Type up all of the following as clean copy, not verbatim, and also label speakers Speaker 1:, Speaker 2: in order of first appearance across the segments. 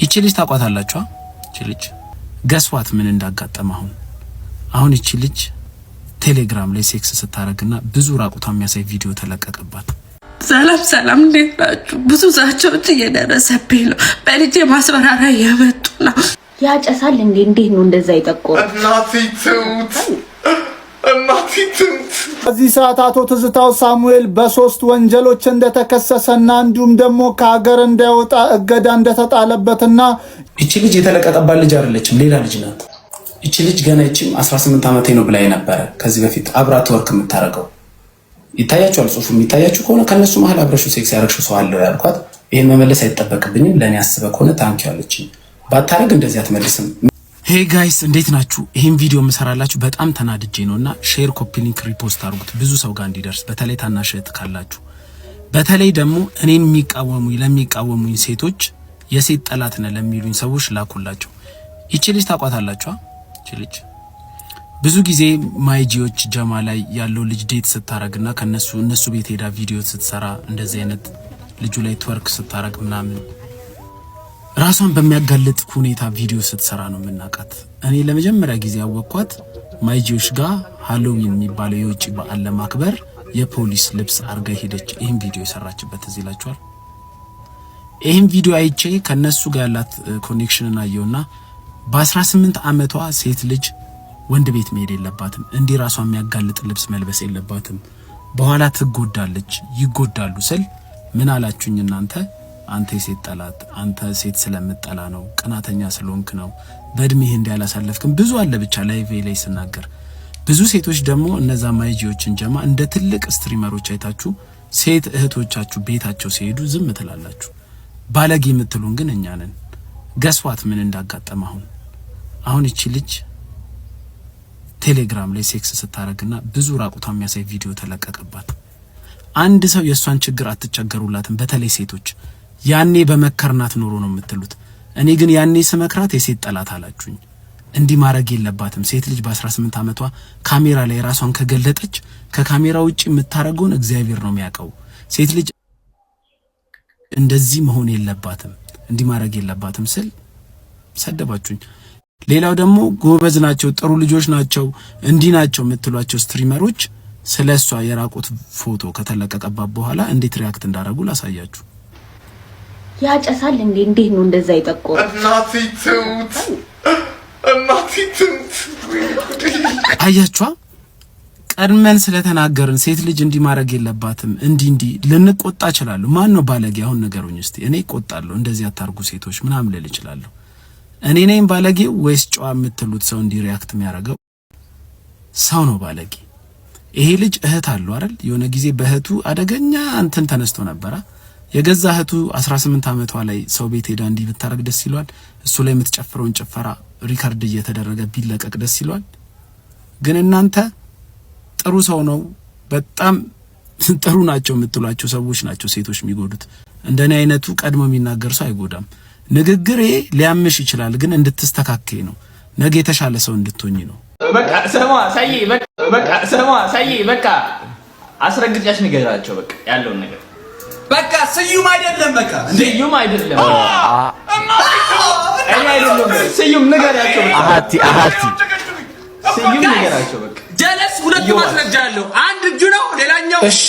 Speaker 1: እቺ ልጅ ታቋታላችሁ? እቺ ልጅ ገስዋት ምን እንዳጋጠመ አሁን እቺ ልጅ ቴሌግራም ላይ ሴክስ ስታረግና ብዙ ራቁታ የሚያሳይ ቪዲዮ ተለቀቀባት።
Speaker 2: ሰላም እንዴት ናችሁ? ብዙ ዛቻዎች እየደረሰብኝ ነው። በልጄ ማስፈራሪያ እየመጡ ነው።
Speaker 3: ያጨሳል እንዴ? እንዴት ነው እንደዛ ይጠቆረ?
Speaker 4: በዚህ ሰዓት አቶ ትዝታው ሳሙኤል በ3 ወንጀሎች እንደተከሰሰና እንዲሁም ደግሞ ከሀገር እንዳይወጣ እገዳ እንደተጣለበትና
Speaker 1: እቺ ልጅ የተለቀቀባት ልጅ አይደለችም፣ ሌላ ልጅ ናት። እቺ ልጅ ገና እቺም 18 ዓመቴ ነው ብላይ ነበር። ከዚህ በፊት አብራት ወርክ የምታረገው ይታያችኋል። ጽሁፉ የሚታያችሁ ከሆነ ከነሱ መሀል አብረሹ ሴክስ ያረግሽው ሰው አለ ያልኳት፣ ይሄን መመለስ አይጠበቅብኝም ለኔ አስበ ከሆነ ታንኪ ያለችኝ ባታረግ እንደዚህ አትመልስም። ሄይ ጋይስ እንዴት ናችሁ? ይሄን ቪዲዮ መሰራላችሁ በጣም ተናድጄ ነውና ሼር፣ ኮፒ ሊንክ፣ ሪፖስት አድርጉት ብዙ ሰው ጋር እንዲደርስ። በተለይ ታናሽ እህት ካላችሁ፣ በተለይ ደግሞ እኔን ለሚቃወሙኝ ሴቶች የሴት ጠላት ነህ ለሚሉኝ ሰዎች ላኩላቸው። ይቺ ልጅ ታቋታላችሁ? ይቺ ልጅ ብዙ ጊዜ ማይጂዎች ጀማ ላይ ያለው ልጅ ዴት ስታረግና እነሱ ቤት ሄዳ ቪዲዮ ስትሰራ እንደዚህ አይነት ልጁ ላይ ትወርክ ስታረግ ምናምን ራሷን በሚያጋልጥ ሁኔታ ቪዲዮ ስትሰራ ነው የምናውቃት። እኔ ለመጀመሪያ ጊዜ ያወቅኳት ማይጂዎች ጋር ሃሎዊን የሚባለው የውጭ በዓል ለማክበር የፖሊስ ልብስ አርጋ ሄደች። ይሄን ቪዲዮ የሰራችበት እዚህ ይላችኋል። ይሄን ቪዲዮ አይቼ ከነሱ ጋር ያላት ኮኔክሽን አየውና በ18 ዓመቷ ሴት ልጅ ወንድ ቤት መሄድ የለባትም፣ እንዲህ ራሷን የሚያጋልጥ ልብስ መልበስ የለባትም፣ በኋላ ትጎዳለች፣ ይጎዳሉ ስል ምን አላችሁኝ እናንተ? አንተ የሴት ጠላት፣ አንተ ሴት ስለምጠላ ነው፣ ቅናተኛ ስለሆንክ ነው፣ በእድሜህ እንዲያላሳለፍክም ብዙ አለ። ብቻ ላይቭ ላይ ስናገር ብዙ ሴቶች ደግሞ እነዛ ማይጂዎችን ጀማ እንደ ትልቅ ስትሪመሮች አይታችሁ ሴት እህቶቻችሁ ቤታቸው ሲሄዱ ዝም ትላላችሁ። ባለጌ የምትሉን ግን እኛ ነን። ገስዋት ምን እንዳጋጠመ አሁን እቺ ልጅ ቴሌግራም ላይ ሴክስ ስታረግና ብዙ ራቁታ የሚያሳይ ቪዲዮ ተለቀቀባት። አንድ ሰው የሷን ችግር አትቸገሩላትም፣ በተለይ ሴቶች። ያኔ በመከርናት ኖሮ ነው የምትሉት። እኔ ግን ያኔ ስመክራት የሴት ጠላት አላችሁኝ። እንዲህ ማድረግ የለባትም ሴት ልጅ በ18 ዓመቷ ካሜራ ላይ ራሷን ከገለጠች ከካሜራ ውጪ የምታረገውን እግዚአብሔር ነው የሚያውቀው። ሴት ልጅ እንደዚህ መሆን የለባትም፣ እንዲህ ማድረግ የለባትም ስል ሰደባችሁኝ። ሌላው ደግሞ ጎበዝ ናቸው፣ ጥሩ ልጆች ናቸው፣ እንዲህ ናቸው የምትሏቸው ስትሪመሮች ስለሷ የራቁት ፎቶ ከተለቀቀባት በኋላ እንዴት ሪያክት እንዳደረጉ ላሳያችሁ።
Speaker 3: ያጨሳል እንዴ? እንዴት ነው እንደዛ ይጠቆረ?
Speaker 1: አያችኋ? ቀድመን ስለተናገርን ሴት ልጅ እንዲህ ማድረግ የለባትም እንዲህ ልንቆጣ እችላለሁ። ማን ነው ባለጌ? አሁን ነገሩኝ እስቲ። እኔ እቆጣለሁ፣ እንደዚህ አታርጉ ሴቶች ምናምን ልል እችላለሁ። እኔ ነኝ ባለጌው ወይስ ጨዋ የምትሉት ሰው እንዲህ ሪያክት የሚያደርገው ሰው ነው ባለጌ? ይሄ ልጅ እህት አለው አይደል? የሆነ ጊዜ በእህቱ አደገኛ እንትን ተነስቶ ነበረ። የገዛ እህቱ 18 ዓመቷ ላይ ሰው ቤት ሄዳ እንዲህ ብታረግ ደስ ይሏል? እሱ ላይ የምትጨፍረውን ጭፈራ ሪካርድ እየተደረገ ቢለቀቅ ደስ ይሏል? ግን እናንተ ጥሩ ሰው ነው በጣም ጥሩ ናቸው የምትሏቸው ሰዎች ናቸው ሴቶች የሚጎዱት። እንደኔ አይነቱ ቀድሞ የሚናገር ሰው አይጎዳም። ንግግሬ ሊያምሽ ይችላል፣ ግን እንድትስተካከይ ነው፣ ነገ የተሻለ ሰው እንድትሆኚ ነው።
Speaker 5: በቃ ሳይ በቃ አስረግጫሽ ንገራቸው በቃ ያለውን ነገር በቃ ስዩም አይደለም በቃ ስዩም አይደለም ስዩም ንገራቸው በቃ አሃቲ ስዩም ንገራቸው በቃ ጀለስ ሁለት ማስረጃ አለው። አንድ እጁ ነው ሌላኛው።
Speaker 1: እሺ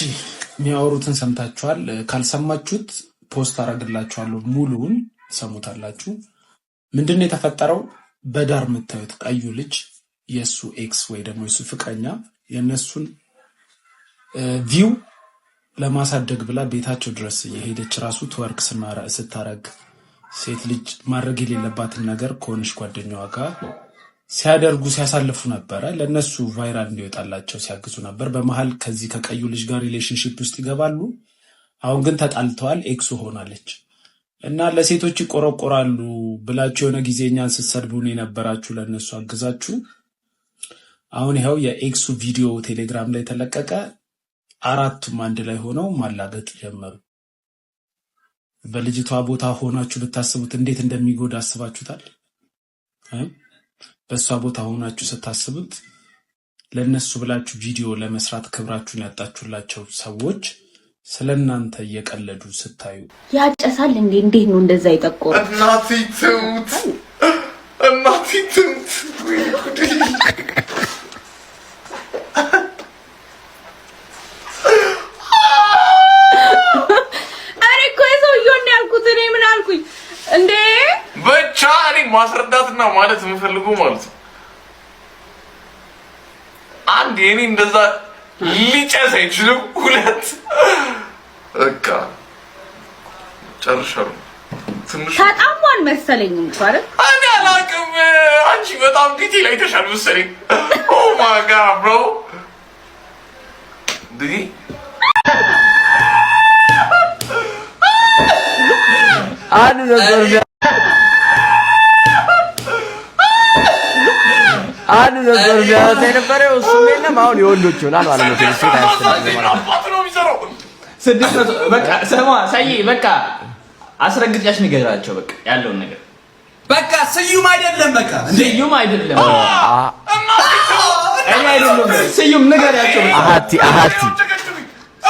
Speaker 1: የሚያወሩትን ሰምታችኋል። ካልሰማችሁት ፖስት አረግላችኋለሁ፣ ሙሉውን ሰሙታላችሁ። ምንድነው የተፈጠረው? በዳር የምታዩት ቀዩ ልጅ የሱ ኤክስ ወይ ደግሞ የሱ ፍቅረኛ የነሱን ቪው ለማሳደግ ብላ ቤታቸው ድረስ የሄደች ራሱ ትወርክ ስታረግ ሴት ልጅ ማድረግ የሌለባትን ነገር ከሆነች ጓደኛዋ ጋር ሲያደርጉ ሲያሳልፉ ነበረ። ለነሱ ቫይራል እንዲወጣላቸው ሲያግዙ ነበር። በመሃል ከዚህ ከቀዩ ልጅ ጋር ሪሌሽንሺፕ ውስጥ ይገባሉ። አሁን ግን ተጣልተዋል። ኤክሱ ሆናለች እና ለሴቶች ይቆረቆራሉ ብላችሁ የሆነ ጊዜ እኛን ስትሰድቡን የነበራችሁ ለነሱ አግዛችሁ አሁን ይኸው የኤክሱ ቪዲዮ ቴሌግራም ላይ ተለቀቀ። አራቱም አንድ ላይ ሆነው ማላገጥ ጀመሩ። በልጅቷ ቦታ ሆናችሁ ብታስቡት እንዴት እንደሚጎዳ አስባችሁታል? በሷ ቦታ ሆናችሁ ስታስቡት ለነሱ ብላችሁ ቪዲዮ ለመስራት ክብራችሁን ያጣችሁላቸው ሰዎች ስለናንተ እየቀለዱ ስታዩ
Speaker 3: ያጨሳል እንዴ? እንዴት ነው እንደዛ ይጠቆረ?
Speaker 6: እናቴ ትሙት እናቴ ትሙት
Speaker 3: አሬ እኮ የሰውየውን ያልኩት እኔ ምን አልኩኝ እንዴ?
Speaker 6: ብቻ እኔ ማስረዳትና ማለት የምፈልገው ማለት ነው አንድ የኔ እንደዛ ሊጨስ አይችልም፣ ሁለት በቃ ጨርሻለሁ። ትንሽ
Speaker 3: ታጣሟን መሰለኝ እንኳን
Speaker 6: እኔ አላውቅም። አንቺ በጣም ዲቴል አይተሻል መሰለኝ። ኦ ማይ ጋድ ብሮ ዲ
Speaker 7: አንድ ነገር አንድ ነገር ቢያወጣ የነበረው እሱ የለም። አሁን የወንዶች ይሆናል ማለት ነው። ትንሽ
Speaker 5: በቃ ሰማ ሳይ በቃ አስረግጫሽ ንገራቸው በቃ ያለውን ነገር በቃ ስዩም አይደለም በቃ ስዩም አይደለም እኔ አይደለም ስዩም ንገራቸው በቃ አሃቲ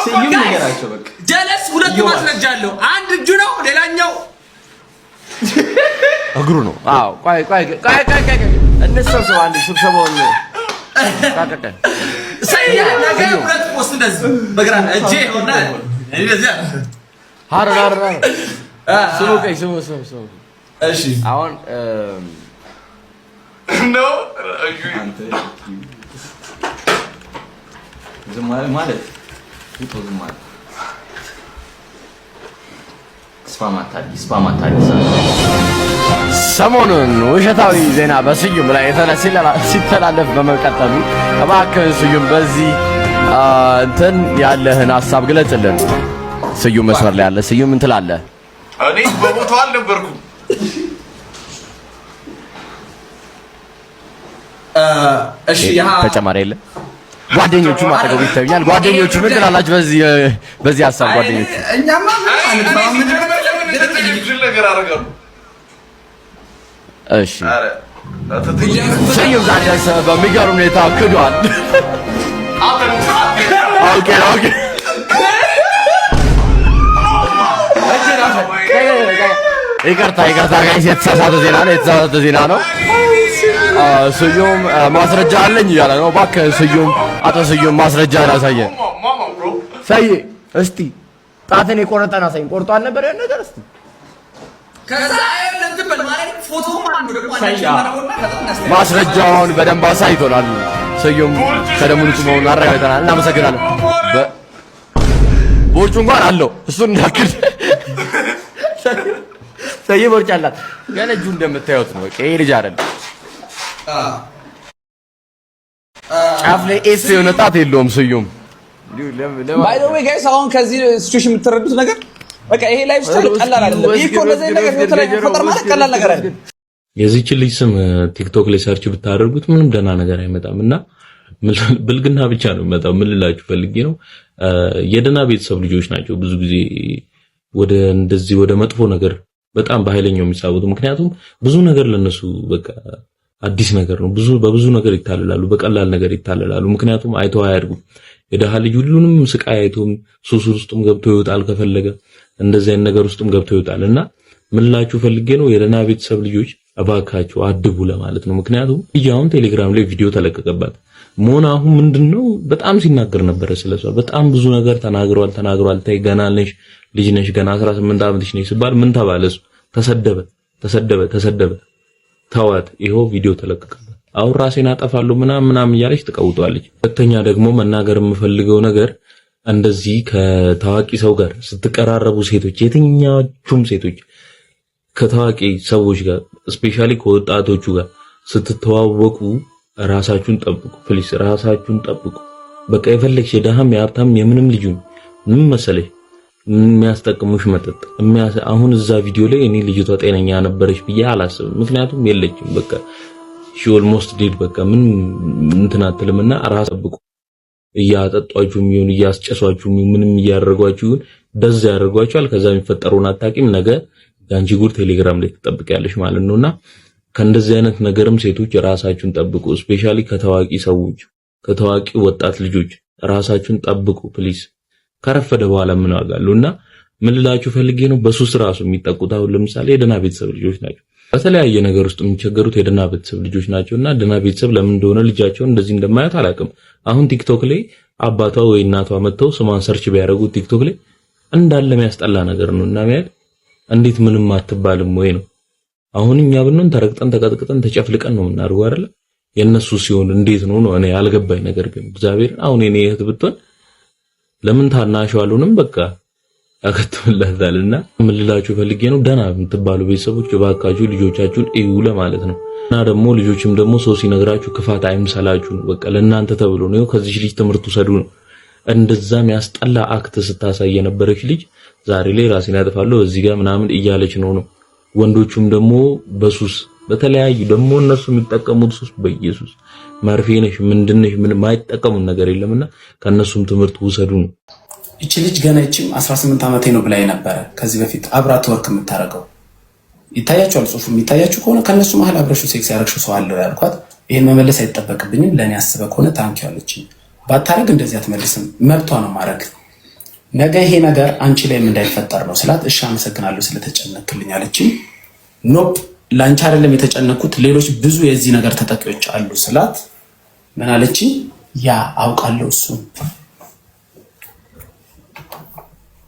Speaker 5: ስዩም ንገራቸው በቃ ጀለስ ሁለት ማስረጃ አለው። አንድ እጁ ነው፣ ሌላኛው
Speaker 7: እግሩ ነው። አዎ ቆይ እነሱ አንድ ስብሰባውን ታቀቀ
Speaker 5: ሰይያ ነገር ሁለት ፖስት እንደዚህ በግራና እጄ ሆነ እንደዚህ
Speaker 7: ሃራ ስሙ
Speaker 5: እሺ
Speaker 7: አሁን
Speaker 6: ኖ
Speaker 5: ማለት ይቆዝማል ስፓማታዲ
Speaker 7: ሰሞኑን ውሸታዊ ዜና በስዩም ላይ ሲተላለፍ በመቀጠሉ እባክህን ስዩም በዚህ እንትን ያለህን ሐሳብ ግለጽልን። ስዩም መስመር ላይ ያለ ስዩም ምን ትላለህ?
Speaker 6: እኔ በቦታው አልነበርኩም።
Speaker 5: እሺ ያ
Speaker 7: ተጨማሪ የለ ጓደኞቹ ማጠገቡ ይታዩኛል። ጓደኞቹ ምን ትላላችሁ በዚህ ሐሳብ? ጓደኞቹ
Speaker 5: እኛማ
Speaker 6: ነገር አደረጋሉ።
Speaker 7: እሺ ስዩም ዛሬስ በሚገርም ሁኔታ ክዷል። ኦኬ ይቅርታ ጋይስ፣ የተሳሳተ ዜና ነው። ስዩም ማስረጃ አለኝ እያለ ነው። እባክህ ስዩም፣ አቶ ስዩም ማስረጃ አሳየን። ሳይ እስቲ ጣትን የቆረጠን አሳየን። ቆርጧል ነበር ያን ነገር እስቲ
Speaker 5: ከዛ አይደለም በል ማለት ፎቶ ማን ነው ደግሞ
Speaker 7: ማስረጃውን በደንብ አሳይቶናል። ስዩም ከደሙ ንጹህ መሆኑን አረጋግጠናል። እናመሰግናለን። ቦርጩ እንኳን አለው እሱን እንዳክል ሳይ ቦርጭ አላት ገና እጁ እንደምታዩት ነው። በቃ ይሄ ልጅ አይደለም ጫፍ ላይ ኤስ የሆነ ጣት የለውም ስዩም።
Speaker 5: ባይ ዘ ዌይ ጋይስ አሁን ከዚህ ሲቹዌሽን የምትረዱት ነገር በቃ ይሄ ላይፍ ስታይል ቀላል አይደለም። ይሄ እኮ እንደዚህ ነገር ፈጠር ማለት ቀላል ነገር አይደለም።
Speaker 8: የዚህች ልጅ ስም ቲክቶክ ላይ ሰርች ብታደርጉት ምንም ደህና ነገር አይመጣም እና ብልግና ብቻ ነው የሚመጣው። ምን ልላችሁ ፈልጌ ነው የደህና ቤተሰብ ልጆች ናቸው ብዙ ጊዜ ወደ እንደዚህ ወደ መጥፎ ነገር በጣም በኃይለኛው የሚሳቡት። ምክንያቱም ብዙ ነገር ለነሱ በቃ አዲስ ነገር ነው። በብዙ ነገር ይታለላሉ፣ በቀላል ነገር ይታለላሉ። ምክንያቱም አይተው አያድጉም። የደሃ ልጅ ሁሉንም ስቃይ አይቶም ሱስ ውስጥም ገብቶ ይወጣል ከፈለገ እንደዚህ አይነት ነገር ውስጥም ገብቶ ይወጣል እና ምን ልላችሁ ፈልጌ ነው የደህና ቤተሰብ ልጆች እባካችሁ አድቡ ለማለት ነው። ምክንያቱም አሁን ቴሌግራም ላይ ቪዲዮ ተለቀቀባት ሞና አሁን ምንድነው በጣም ሲናገር ነበር ስለሷ በጣም ብዙ ነገር ተናግሯል። ታይ ገና ልጅ ነሽ ገና 18 ዓመትሽ ነሽ ሲባል ምን ተባለሱ? ተሰደበ ተዋት። ይሄው ቪዲዮ ተለቀቀባት። አሁን ራሴን አጠፋለሁ ምናምን እያለች ተቀውጧለች። ሁለተኛ ደግሞ መናገር የምፈልገው ነገር እንደዚህ ከታዋቂ ሰው ጋር ስትቀራረቡ ሴቶች፣ የትኛዎቹም ሴቶች ከታዋቂ ሰዎች ጋር ስፔሻሊ ከወጣቶቹ ጋር ስትተዋወቁ ራሳችሁን ጠብቁ ፕሊስ፣ ራሳችሁን ጠብቁ። በቃ የፈለግሽ የደሃም የሀብታም የምንም ልጅ ምን መሰለሽ የሚያስጠቅሙሽ መጠጥ አሁን እዛ ቪዲዮ ላይ እኔ ልጅቷ ጤነኛ ነበረች ብዬ አላስብም። ምክንያቱም የለችም በቃ ሺ ኦልሞስት ዲድ በቃ ምን እንትን አትልምና ራስ ጠብቁ። እያጠጧችሁ ይሁን እያስጨሷችሁ ምንም እያደረጓችሁ ይሁን ደዛ ያደርጓችኋል። ከዛ የሚፈጠሩን አታቂም ነገ ያንቺ ጉር ቴሌግራም ላይ ተጠብቂያለሽ ማለት ነውና ከእንደዚህ አይነት ነገርም ሴቶች ራሳችሁን ጠብቁ። ስፔሻሊ ከታዋቂ ሰዎች ከታዋቂ ወጣት ልጆች ራሳችሁን ጠብቁ ፕሊስ። ከረፈደ በኋላ ምን ዋጋለውና ምን ልላችሁ ፈልጌ ነው በሱስ ራሱ የሚጠቁት አሁን ለምሳሌ የደና ቤተሰብ ልጆች ናቸው። በተለያየ ነገር ውስጥ የሚቸገሩት የደና ቤተሰብ ልጆች ናቸውና ደና ቤተሰብ ለምን እንደሆነ ልጃቸውን እንደዚህ እንደማያት አላውቅም። አሁን ቲክቶክ ላይ አባቷ ወይ እናቷ መተው ስሟን ሰርች ቢያደርጉ ቲክቶክ ላይ እንዳለ የሚያስጠላ ነገር ነውና ማለት እንዴት ምንም አትባልም ወይ ነው። አሁን እኛ ብንሆን ተረግጠን ተቀጥቅጠን ተጨፍልቀን ነው የምናርገው አይደል? የነሱ ሲሆን እንዴት ነው እኔ ያልገባኝ ነገር ግን እግዚአብሔር አሁን እኔ እህት ብትሆን ለምን ታናሽዋሉንም በቃ ያከተውላታልና ምን ልላችሁ ፈልጌ ነው ደና የምትባሉ ቤተሰቦች ባካችሁ ልጆቻችሁን እዩ ለማለት ነው። እና ደግሞ ልጆችም ደግሞ ሰው ሲነግራችሁ ክፋት አይምሰላችሁ ነው። በቃ ለእናንተ ተብሎ ነው ከዚህ ልጅ ትምህርት ወሰዱ ነው። እንደዛም ያስጠላ አክት ስታሳይ የነበረች ልጅ ዛሬ ላይ ራሴን ያጠፋለሁ እዚህ ጋር ምናምን እያለች ነው። ወንዶቹም ደግሞ በሱስ በተለያዩ ደግሞ እነሱ የሚጠቀሙት ሱስ በኢየሱስ መርፌ ነሽ ምንድነሽ ምን ማይጠቀሙት ነገር የለምና ከነሱም ትምህርት ወሰዱ ነው።
Speaker 1: እቺ ልጅ ገና እቺም 18 ዓመቴ ነው ብላይ ነበር ከዚህ በፊት አብራት ወርክ የምታረገው ይታያችኋል። ጽሁፉ የሚታያችሁ ከሆነ ከነሱ መሃል አብረሹ ሴክስ ያረግሽው ሰው አለ ያልኳት ይሄን መመለስ አይጠበቅብኝም ለኔ አስበ ከሆነ ታንኪ ያለችኝ ባታረግ እንደዚህ አትመልስም መብቷ ነው ማረግ። ነገ ይሄ ነገር አንቺ ላይም እንዳይፈጠር ነው ስላት እሺ አመሰግናለሁ ስለተጨነቅልኝ አለችኝ። ኖፕ ላንቺ አይደለም የተጨነኩት ሌሎች ብዙ የዚህ ነገር ተጠቂዎች አሉ ስላት ምን አለችኝ? ያ አውቃለሁ እሱ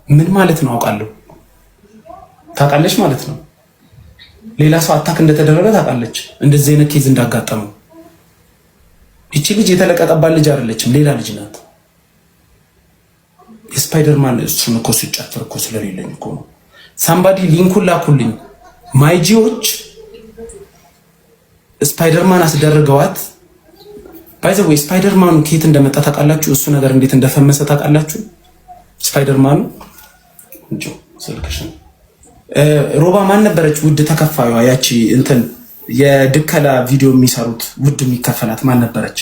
Speaker 1: ምን ማለት ነው? አውቃለሁ ታውቃለች ማለት ነው። ሌላ ሰው አታክ እንደተደረገ ታውቃለች። እንደዚህ አይነት ኬዝ እንዳጋጠመው እቺ ልጅ የተለቀጠባት ልጅ አይደለችም፣ ሌላ ልጅ ናት። የስፓይደርማን እሱን እኮ ሲጨፍር እኮ ስለሌለኝ እኮ ነው። ሳምባዲ ሊንኩን ላኩልኝ። ማይጂዎች ስፓይደርማን አስደርገዋት ባይዘው ስፓይደርማኑ ከየት እንደመጣ ታውቃላችሁ? እሱ ነገር እንዴት እንደፈመሰ ታውቃላችሁ? ስፓይደርማኑ እንጆ ስልክሽን ሮባ ማን ነበረች? ውድ ተከፋዩዋ ያቺ እንትን የድከላ ቪዲዮ የሚሰሩት ውድ የሚከፈላት ማን ነበረች?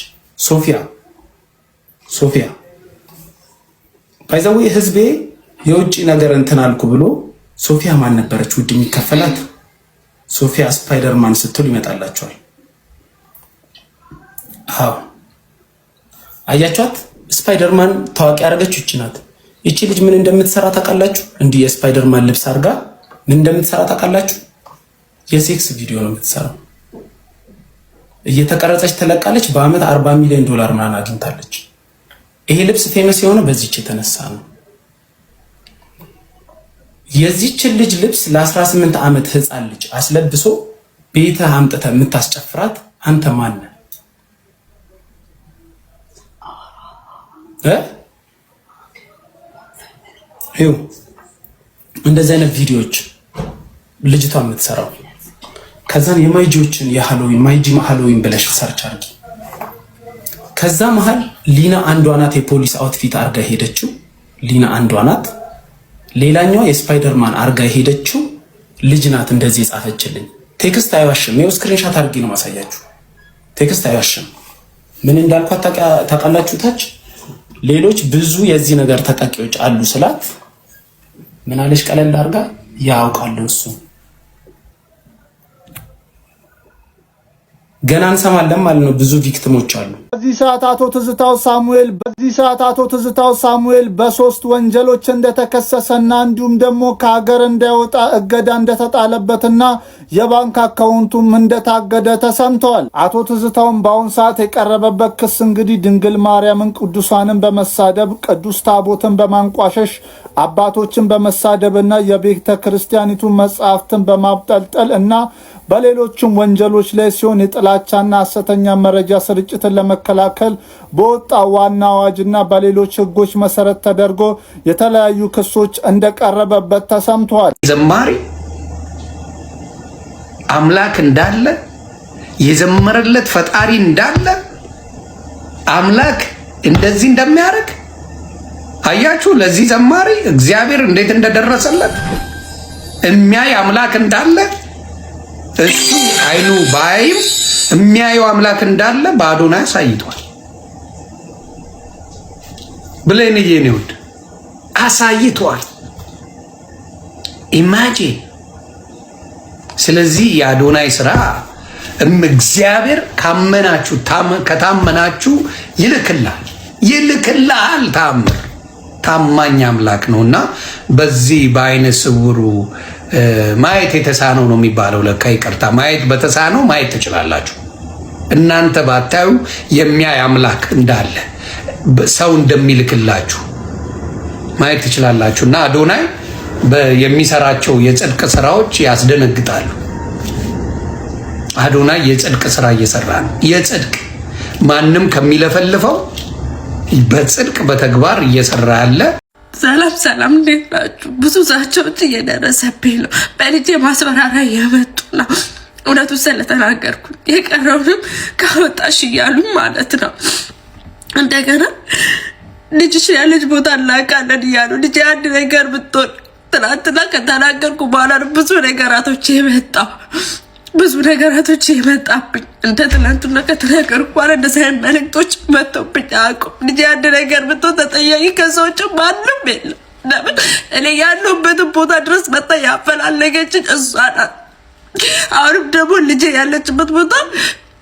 Speaker 1: ሶፊያ ባይዘው ህዝቤ የውጪ ነገር እንትን አልኩ ብሎ ሶፊያ ማን ነበረች? ውድ የሚከፈላት ሶፊያ ስፓይደርማን ስትሉ ይመጣላችኋል። አዎ አያችኋት? ስፓይደርማን ታዋቂ ያደረገችው እቺ ናት። እቺ ልጅ ምን እንደምትሰራ ታውቃላችሁ? እንዲህ የስፓይደርማን ልብስ አድርጋ ምን እንደምትሰራ ታውቃላችሁ? የሴክስ ቪዲዮ ነው የምትሰራው። እየተቀረጸች ተለቃለች። በአመት $40 ሚሊዮን ምናምን አግኝታለች። ይሄ ልብስ ፌመስ የሆነ በዚህች የተነሳ ነው። የዚህችን ልጅ ልብስ ለ18 ዓመት ህፃን ልጅ አስለብሶ ቤትህ አምጥተህ የምታስጨፍራት አንተ ማን ነህ? ይኸው እንደዚህ አይነት ቪዲዮዎች ልጅቷ የምትሰራው። ከዛን የማይጂዎችን የሃሎዊን ማይጂ ሃሎዊን ብለሽ ሰርች አድርጊ። ከዛ መሃል ሊና አንዷ ናት የፖሊስ አውትፊት አርጋ ሄደችው። ሊና አንዷ ናት። ሌላኛው የስፓይደርማን አርጋ ሄደችው ልጅ ናት። እንደዚህ የጻፈችልኝ ቴክስት አይዋሽም። ይኸው ስክሪንሻት አድርጊ ነው ማሳያችሁ። ቴክስት አይዋሽም። ምን እንዳልኳት ታውቃላችሁ? ታች ሌሎች ብዙ የዚህ ነገር ተጠቂዎች አሉ ስላት ምን አለሽ? ቀለል አድርጋ ያውቃለሁ እሱ ገና እንሰማለን ማለት ነው። ብዙ ቪክቲሞች አሉ።
Speaker 4: በዚህ ሰዓት አቶ ትዝታው ሳሙኤል በ3 ወንጀሎች እንደተከሰሰና እንዲሁም ደግሞ ከሀገር እንዳይወጣ እገዳ እንደተጣለበትና የባንክ አካውንቱም እንደታገደ ተሰምተዋል። አቶ ትዝታውን በአሁን ሰዓት የቀረበበት ክስ እንግዲህ ድንግል ማርያምን ቅዱሳንን በመሳደብ ቅዱስ ታቦትን በማንቋሸሽ አባቶችን በመሳደብና የቤተ ክርስቲያኒቱ መጽሐፍትን በማብጠልጠል እና በሌሎችም ወንጀሎች ላይ ሲሆን የጥላቻና ሐሰተኛ መረጃ ስርጭትን ለመከላከል በወጣ ዋና አዋጅና በሌሎች ሕጎች መሰረት ተደርጎ የተለያዩ ክሶች እንደቀረበበት ተሰምቷል።
Speaker 9: ዘማሪ አምላክ እንዳለ የዘመረለት ፈጣሪ እንዳለ አምላክ እንደዚህ እንደሚያደርግ አያችሁ። ለዚህ ዘማሪ እግዚአብሔር እንዴት እንደደረሰለት የሚያይ አምላክ እንዳለ እሱ አይኑ ባይም የሚያየው አምላክ እንዳለ በአዶናይ አሳይቷል። ብለንዬ ነው አሳይቷል። ኢማጂን። ስለዚህ የአዶናይ ስራ እግዚአብሔር ካመናችሁ ከታመናችሁ ይልክልሃል ታምር። ታማኝ አምላክ ነውና በዚህ በአይነ ስውሩ ማየት የተሳነው ነው የሚባለው። ለካ ይቅርታ፣ ማየት በተሳነው ማየት ትችላላችሁ። እናንተ ባታዩ የሚያይ አምላክ እንዳለ ሰው እንደሚልክላችሁ ማየት ትችላላችሁ። እና አዶናይ የሚሰራቸው የጽድቅ ስራዎች ያስደነግጣሉ። አዶናይ የጽድቅ ስራ እየሰራ ነው። የጽድቅ ማንም ከሚለፈልፈው በጽድቅ በተግባር እየሰራ ያለ።
Speaker 2: ሰላም ሰላም፣ እንዴት ናችሁ? ብዙ ዛቻዎች እየደረሰብኝ ነው። በልጄ ማስፈራሪያ የመጡ ነው። እውነቱ ስለተናገርኩ የቀረውንም ካወጣሽ እያሉኝ ማለት ነው። እንደገና ልጅሽ ያለች ቦታ እናውቃለን እያሉ ልጅ አንድ ነገር ብትሆን ትናንትና ከተናገርኩ በኋላ ብዙ ነገራቶች የመጣው ብዙ ነገራቶች የመጣብኝ እንደ ትናንትና ከተናገርኩ በኋላ እንደዚህ አይነት መልዕክቶች መጥተውብኝ አያውቁም። ልጅ አንድ ነገር ብትሆን ተጠያቂ ከሰዎች ማንም የለም። ለምን እኔ ያለሁበትን ቦታ ድረስ መጣ ያፈላለገችኝ እሷ ናት። አሁንም ደግሞ ልጅ ያለችበት ቦታ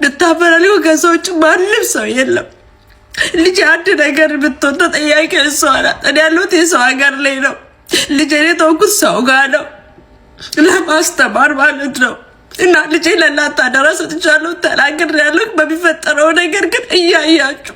Speaker 2: ልታፈላልገው ከሰዎች ማንም ሰው የለም። ልጅ አንድ ነገር ብትሆን ተጠያቂ እሷ ናት። እኔ ያለሁት የሰው ሀገር ላይ ነው። ልጅ እኔ ተውኩት ሰው ጋር ነው ለማስተማር ማለት ነው። እና ልጄ ለእናንተ አደራ ሰጥቻለሁ፣ ተናግሬያለሁ። በሚፈጠረው ነገር ግን እያያችሁ